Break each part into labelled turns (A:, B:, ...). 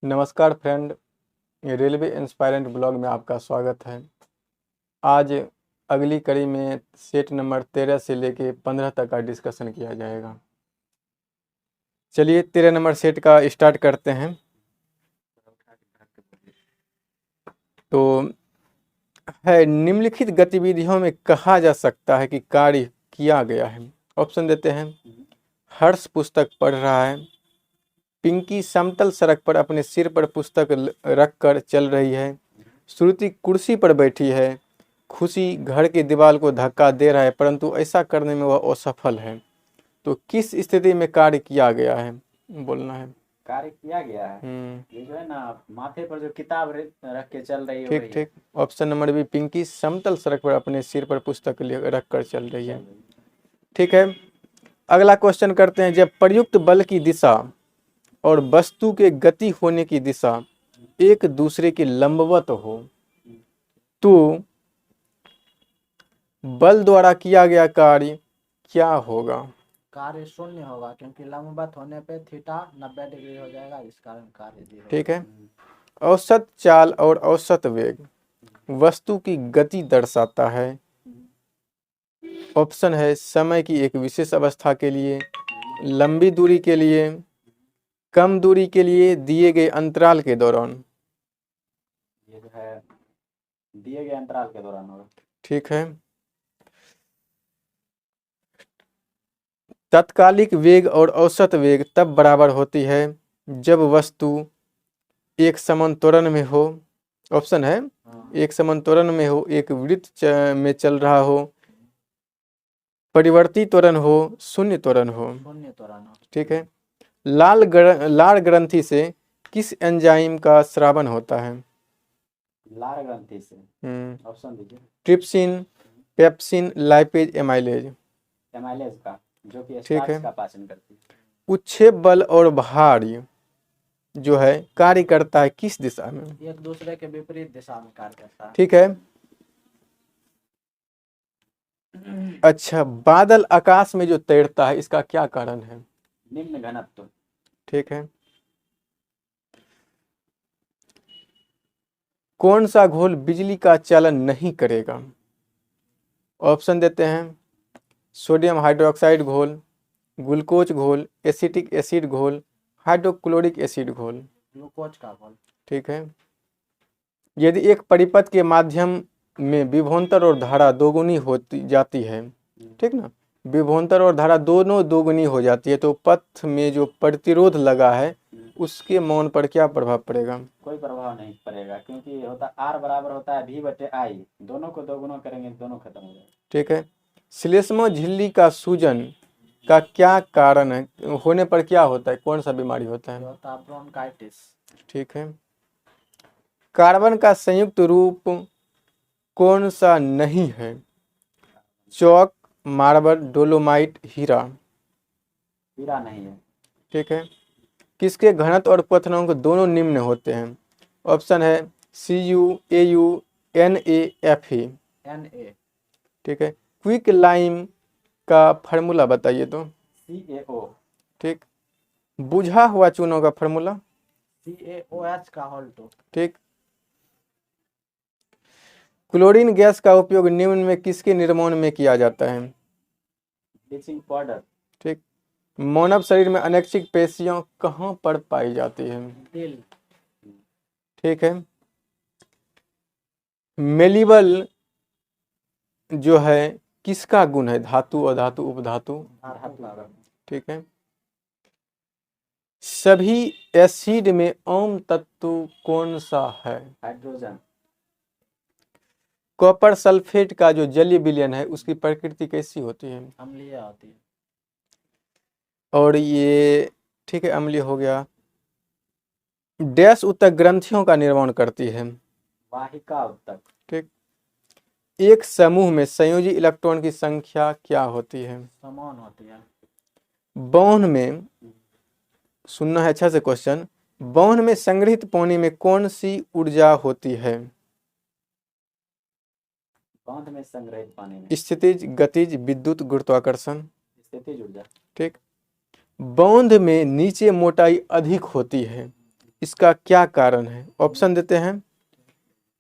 A: नमस्कार friend, railway इंस्पायरेंट blog में आपका स्वागत है। आज अगली कड़ी में सेट नंबर 13 से लेके 15 तक का डिस्कशन किया जाएगा। चलिए 13 नंबर सेट का स्टार्ट करते हैं। तो है, निम्नलिखित गतिविधियों में कहा जा सकता है कि कार्य किया गया है। ऑप्शन देते हैं। हर्ष पुस्तक पढ़ रहा है। पिंकी समतल सड़क पर अपने सिर पर पुस्तक रखकर चल रही है। श्रुति कुर्सी पर बैठी है। खुशी घर की दीवार को धक्का दे रहा है, परंतु ऐसा करने में वह असफल है। तो किस स्थिति में कार्य किया गया है बोलना है।
B: कार्य किया गया है ये जो है ना, माथे पर जो किताब रख के चल रही है
A: ठीक
B: वही।
A: ठीक। ऑप्शन नंबर बी, पिंकी समतल सड़क पर अपने सिर पर पुस्तक रख कर चल रही है। ठीक है, अगला क्वेश्चन करते हैं। जब प्रयुक्त बल की दिशा और वस्तु के गति होने की दिशा एक दूसरे के लंबवत हो तो बल द्वारा किया गया कार्य क्या होगा।
B: कार्य शून्य होगा, क्योंकि लंबवत होने पे थीटा 90 डिग्री हो जाएगा, इस कारण कार्य 0।
A: ठीक है। औसत चाल और औसत वेग वस्तु की गति दर्शाता है। ऑप्शन है समय की एक विशेष अवस्था के लिए, लंबी दूरी के लिए, कम दूरी के लिए, दिए गए अंतराल के दौरान।
B: ये जो है दिए गए अंतराल के दौरान होगा।
A: ठीक है। तात्कालिक वेग और औसत वेग तब बराबर होती है जब वस्तु एक समान त्वरण में हो। ऑप्शन है एक समान त्वरण में हो, एक वृत्त में चल रहा हो, परिवर्ती त्वरण हो, शून्य त्वरण हो। ठीक है। लाल ग्रंथि से किस एंजाइम का स्रावन होता है।
B: लाल ग्रंथि से ऑप्शन दीजिए।
A: Trypsin, pepsin, lipase, amylase.
B: Amylase का, जो कि
A: ठीक है।
B: स्टार्च का पाचन करती है।
A: उच्छेद बल और भार जो है कार्य करता है किस दिशा में।
B: एक दूसरे के विपरीत दिशा में कार्य करता है।
A: ठीक है। अच्छा, बादल आकाश में जो तैरता है इसका क्या कारण है।
B: निम्न घनत्व।
A: ठीक है। कौन सा घोल बिजली का चालन नहीं करेगा। ऑप्शन देते हैं। सोडियम हाइड्रोक्साइड घोल, ग्लूकोज घोल, एसिटिक एसिड घोल, हाइड्रोक्लोरिक एसिड घोल।
B: ग्लूकोज का घोल।
A: ठीक है। यदि एक परिपथ के माध्यम में विभवांतर और धारा दोगुनी होती जाती है, ठीक ना, विभवांतर और धारा दोनों दोगुनी हो जाती है, तो पथ में जो प्रतिरोध लगा है उसके मान पर क्या प्रभाव पड़ेगा।
B: कोई प्रभाव नहीं पड़ेगा, क्योंकि होता R बराबर होता है V/I, दोनों को दोगुना करेंगे दोनों खत्म हो जाएगा।
A: ठीक है। श्लेष्मा झिल्ली का सूजन का क्या कारण है, होने पर क्या होता है, कौन सा बीमारी होता है।
B: होता है ब्रोंकाइटिस।
A: ठीक है। कार्बन का संयुक्त रूप कौन सा नहीं है। चौक, मार्बल, डोलोमाइट, हीरा।
B: हीरा नहीं है।
A: ठीक है। किसके घनत्व और क्वथनांक दोनों निम्न होते हैं। ऑप्शन है Cu, Au, Na, Fe।
B: Na।
A: ठीक है। क्विक लाइम का फार्मूला बताइए तो।
B: CaO।
A: ठीक। बुझा हुआ चूनों का फार्मूला।
B: CaOH का होल 2।
A: ठीक। क्लोरीन गैस का उपयोग निम्न में किसके निर्माण में किया जाता है।
B: Bleaching powder.
A: ठीक। मानव शरीर में अनैच्छिक पेशियां कहाँ पर पाई जाती है।
B: दिल।
A: ठीक है। मेलिबल जो है किसका गुण है, धातु, अधातु, उपधातु। ठीक है। सभी एसिड में आम तत्व कौन सा है।
B: हाइड्रोजन।
A: कॉपर सल्फेट का जो जलीय विलयन है उसकी प्रकृति कैसी होती है।
B: अम्लीय होती है।
A: और ये ठीक है, अम्लीय हो गया। डैश उत्तक ग्रंथियों का निर्माण करती है।
B: वाहिका उत्तक।
A: ठीक। एक समूह में संयोजी इलेक्ट्रॉन की संख्या क्या होती है।
B: समान होती है।
A: बांध में, सुनना है अच्छा से क्वेश्चन, बांध में संग्रहित पानी में कौन सी ऊर्जा होती है।
B: बांध में संग्रहित पानी में
A: स्थितिज, गतिज, विद्युत, गुरुत्वाकर्षण।
B: स्थितिज ऊर्जा।
A: ठीक। बांध में नीचे मोटाई अधिक होती है इसका क्या कारण है? ऑप्शन देते हैं।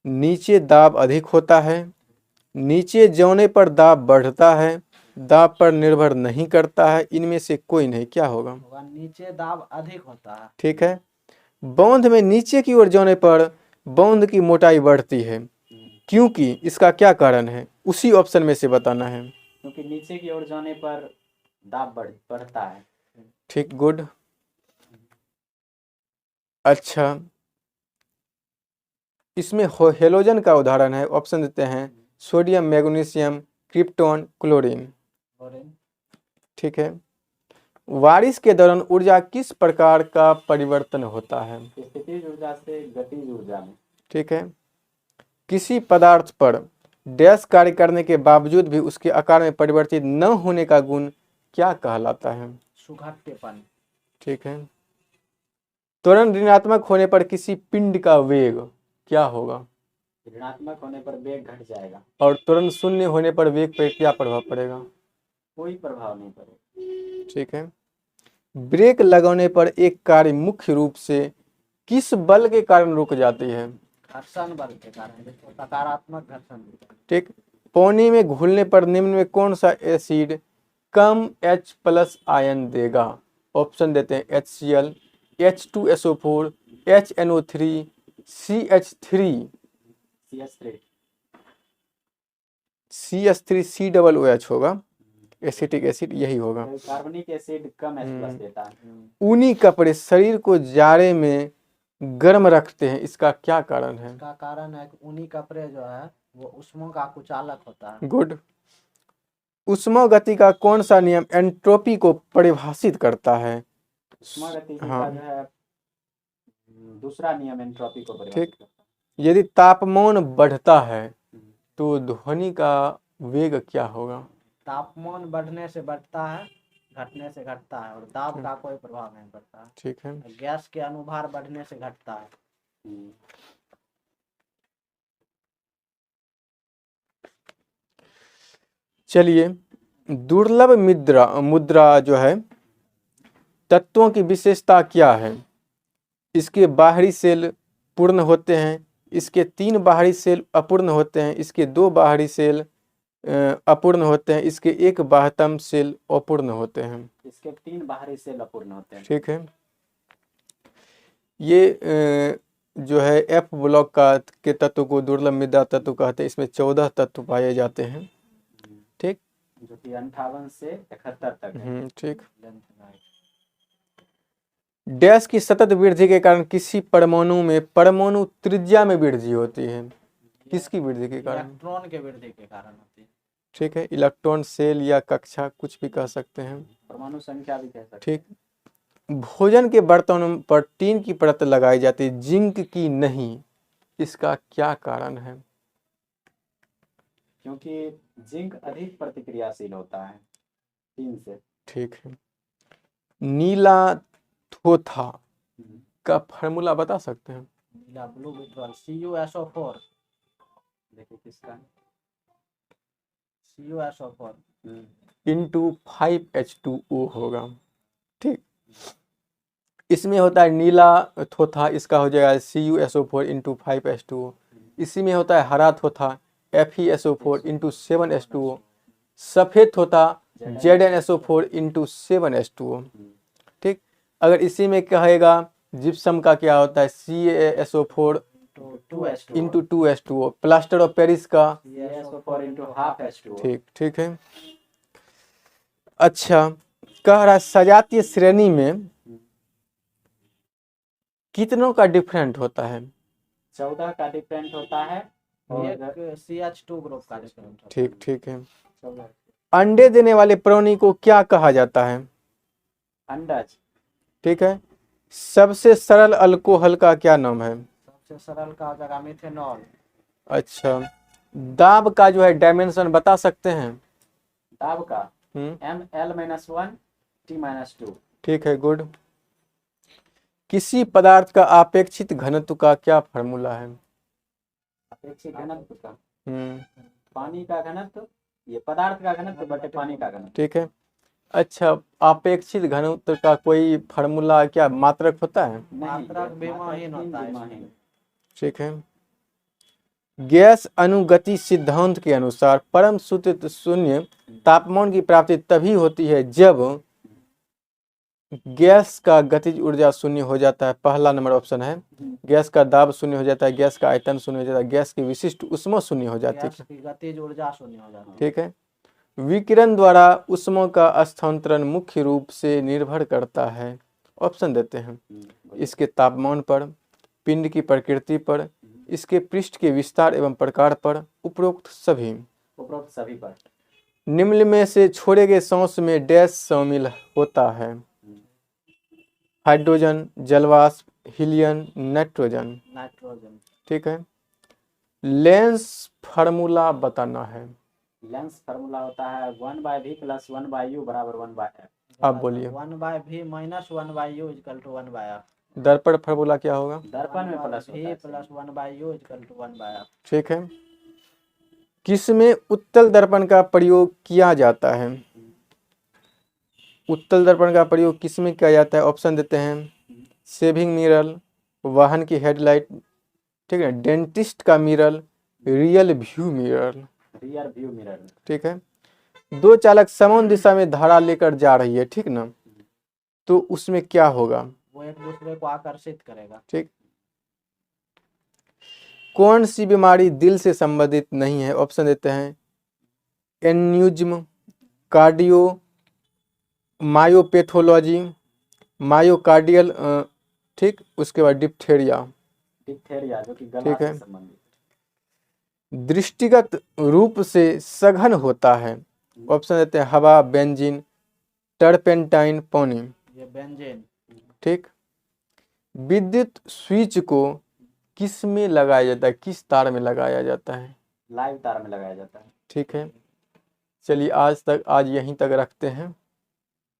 A: नीचे दाब अधिक होता है, नीचे जाने पर दाब बढ़ता है, दाब पर निर्भर नहीं करता है, इनमें से कोई नहीं। क्या होगा?
C: होगा नीचे दाब अधिक होता है।
A: ठीक है। बौंद में नीचे की ओर जाने पर बौंद की मोटाई बढ़ती है, क्योंकि इसका क्या कारण है? उसी ऑप्शन में से बताना है।
B: क्योंकि नीचे की ओर जाने पर दाब बढ़ता है।
A: ठीक, गुड। अच्छा, इसमें हेलोजन का उदाहरण है। ऑप्शन देते हैं। Sodium, magnesium, krypton, chlorine. ठीक है। बारिश के दौरान ऊर्जा किस प्रकार का परिवर्तन होता है?
B: स्थितिज ऊर्जा से गतिज ऊर्जा में।
A: ठीक है। किसी पदार्थ पर डैश कार्य करने के बावजूद भी उसके आकार में परिवर्तित न होने का गुण क्या कहलाता है?
C: सुघट्यपन।
A: ठीक है। त्वरण ऋणात्मक होने पर किसी पिंड का वेग क्या होगा?
B: ऋणात्मक होने पर वेग घट जाएगा।
A: और त्वरण शून्य होने पर वेग पर क्या प्रभाव पड़ेगा?
B: कोई प्रभाव नहीं पड़ेगा।
A: ठीक है। ब्रेक लगाने पर एक कार मुख्य रूप से किस बल के कारण रुक जाती है?
C: घर्षण बल के कारण, सकारात्मक घर्षण।
A: ठीक। पानी में घुलने पर निम्न में कौन सा एसिड कम H+ आयन देगा? ऑप्शन देते हैं। HCl, H2SO4, HNO3, CH3। CH3 COOH होगा, एसिटिक एसिड यही होगा।
B: कार्बनिक एसिड कम H+ देता है।
A: ऊनी कपड़े शरीर को जाड़े में गर्म रखते हैं, इसका क्या कारण है?
C: इसका कारण है कि ऊनी कपड़े जो है वो उष्मा का कुचालक होता है।
A: गुड। उष्मागति का कौन सा नियम एंट्रोपी को परिभाषित करता है?
B: उष्मागति
A: हाँ।
B: का जो है दूसरा नियम एंट्रोपी को परिभाषित
A: ठीक।
B: करता है।
A: यदि तापमान बढ़ता है तो ध्वनि का वेग क्या होगा?
C: तापमान बढ़ने से बढ़ता है, घटने से घटता है, और दाब का कोई प्रभाव नहीं पड़ता है।
A: ठीक है।
C: गैस के अनुभार बढ़ने से घटता है।
A: चलिए, दुर्लभ मुद्रा जो है तत्वों की विशेषता क्या है? इसके बाहरी सेल पूर्ण होते हैं, इसके 3 बाहरी सेल अपूर्ण होते हैं, इसके 2 बाहरी सेल अपूर्ण होते हैं, इसके 1 बाह्यतम सेल अपूर्ण होते हैं।
B: इसके 3 बाहरी सेल अपूर्ण होते हैं।
A: ठीक है। ये जो है F ब्लॉक का के तत्व को दुर्लभ मृदा तत्व कहते हैं। इसमें 14 तत्व पाए जाते हैं। ठीक,
B: जो कि 58 से 71 तक है।
A: ठीक। डैश की सतत वृद्धि के कारण किसी परमाणु में परमाणु त्रिज्या में वृद्धि होती है, किसकी वृद्धि के कारण?
C: इलेक्ट्रॉन के वृद्धि के कारण होती है।
A: ठीक है। इलेक्ट्रॉन, सेल या कक्षा कुछ भी कह सकते हैं।
B: परमाणु संख्या भी कह सकते हैं।
A: ठीक। भोजन के बर्तनों पर टीन की परत लगाई जाती है, जिंक की नहीं, इसका क्या कारण है?
B: क्योंकि जिंक अधिक प्रतिक्रियाशील होता है टीन से।
A: ठीक है। नीला थोथा का फार्मूला बता सकते हैं?
C: नीला ब्लू विट्रोल CuSO4।
B: देखिए किसका,
C: CuSO4
A: इंटू 5H2O होगा। ठीक। इसमें होता है नीला थोथा, इसका हो जाएगा CuSO4 इंटू 5H2O। इसी में होता है हरा थोथा FeSO4 इंटू 7H2O। सफ़ेद थोथा ZnSO4 इंटू 7H2O। ठीक। अगर इसी में कहेगा जिप्सम का क्या होता है CaSO4 into 2H2O। Plaster of Paris का
B: CaSO4 इंटू हाफ H2O।
A: ठीक, ठीक है। अच्छा, कह रहा है सजातीय श्रेणी में कितनों का डिफरेंट होता है?
B: 14 का डिफरेंट होता है और
C: एक CH2 ग्रुप का डिफरेंट होता है।
A: ठीक, ठीक है।
B: 14
A: अंडे देने वाले प्राणी को क्या कहा जाता है?
B: अंडज।
A: ठीक है। सबसे सरल अल्कोहल का क्या नाम है?
C: सबसे सरल का हो जाएगा मिथेनॉल।
A: अच्छा, दाब का जो है डायमेंशन बता सकते हैं?
B: दाब का ml-1 T-2।
A: ठीक है, गुड। किसी पदार्थ का अपेक्षित घनत्व का क्या फार्मूला है?
B: अपेक्षित घनत्व का
A: हम्म,
B: पानी का घनत्व, ये पदार्थ का घनत्व बटे पानी का घनत्व।
A: ठीक है। अच्छा, आपेक्षित घनत्व का कोई फार्मूला क्या मात्रक होता है?
B: नहीं,
C: मात्रक विमाहीन होता है
B: विमाहीन।
C: इसमें।
A: ठीक है। गैस अनुगति सिद्धांत के अनुसार परम शुद्ध शून्य तापमान की प्राप्ति तभी होती है जब गैस का गतिज ऊर्जा शून्य हो जाता है। पहला नंबर ऑप्शन है। गैस का दाब शून्य हो जाता है, गैस का आयतन शून्य हो जाता है, गैस की विशिष्ट ऊष्मा शून्य हो जाती
C: गैस
A: है।
C: की गतिज ऊर्जा शून्य हो जाती है।
A: ठीक है। विकिरण द्वारा ऊष्मा का स्थानांतरण मुख्य रूप से निर्भर करता है, ऑप्शन देते हैं, इसके तापमान पर, पिंड की प्रकृति पर, इसके पृष्ठ के विस्तार एवं प्रकार पर, उपरोक्त सभी।
B: उपरोक्त सभी पर।
A: निम्न में से छोड़े गए सांस में डैश शामिल होता है? हाइड्रोजन, जलवाष्प, हीलियम, नाइट्रोजन।
C: नाइट्रोजन।
A: ठीक है। लेंस फार्मूला बताना है।
B: लेंस फार्मूला होता है 1/v + 1/u = 1/f।
A: आप बोलिए।
C: 1/v - 1/u = 1/f।
A: दर्पण फार्मूला क्या होगा?
B: दर्पण में प्लस
C: v
B: होता है।
C: + 1/u = 1/f।
A: ठीक है। किसमें उत्तल दर्पण का प्रयोग किया जाता है? उत्तल दर्पण का प्रयोग किसमें किया जाता है? ऑप्शन देते हैं, सेविंग मिरर, वाहन की हेडलाइट, ठीक है, डेंटिस्ट का mirror, real view mirror.
B: Rear view mirror.
A: ठीक है। दो चालक समान दिशा में धारा लेकर जा रही है, ठीक ना, तो उसमें क्या होगा?
C: वो एक दूसरे को आकर्षित करेगा।
A: ठीक। कौन सी बीमारी दिल से संबंधित नहीं है? ऑप्शन देते हैं, एन्यूरिज्म, कार्डियो मायोपैथोलॉजी, मायोकार्डियल, ठीक, उसके बाद डिप्थेरिया।
B: डिप्थेरिया जो कि गला
A: ठीक है।
B: से संबंधित।
A: दृष्टिगत रूप से सघन होता है, ऑप्शन देते हैं, हवा, बेंजीन, टर्पेंटाइन, पानी।
C: ये बेंजीन।
A: ठीक। विद्युत स्विच को किस में लगाया जाता है? किस तार में लगाया जाता है?
B: लाइव तार में लगाया जाता है।
A: ठीक है। चलिए आज यहीं तक रखते हैं।